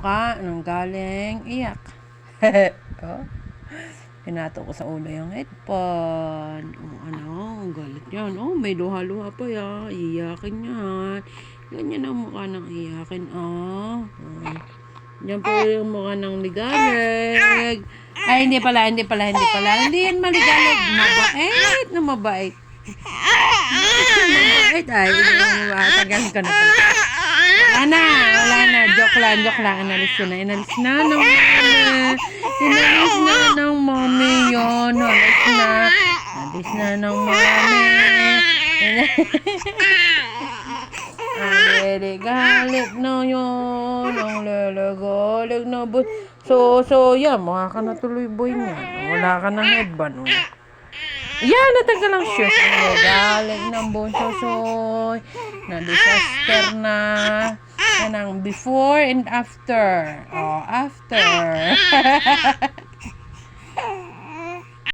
ka nang galing iyak. Oh, pinato ko sa ulo yung headphone. Ang galit yan. May luha-luha pa yan. Iyakin yan. Ganyan ang mukha ng iyakin. Yan po yung mukha ng ligalig. Ay, hindi pala. Hindi yan maligalig. Mabait. Mabait. Ay, tagal ko na pala. Wala na. Joke lang. Inalis na ng mami yun. Inalis na ng mami. Ang lelegalig na yun. Ang lelegalig na boy. So, yan. Mukha ka na tuloy boy niya. Wala ka ng headband. Yan, natanggal ang shoes. Ang lelegalig ng bonsosoy. Na-disaster na. Yan ang before and after. After.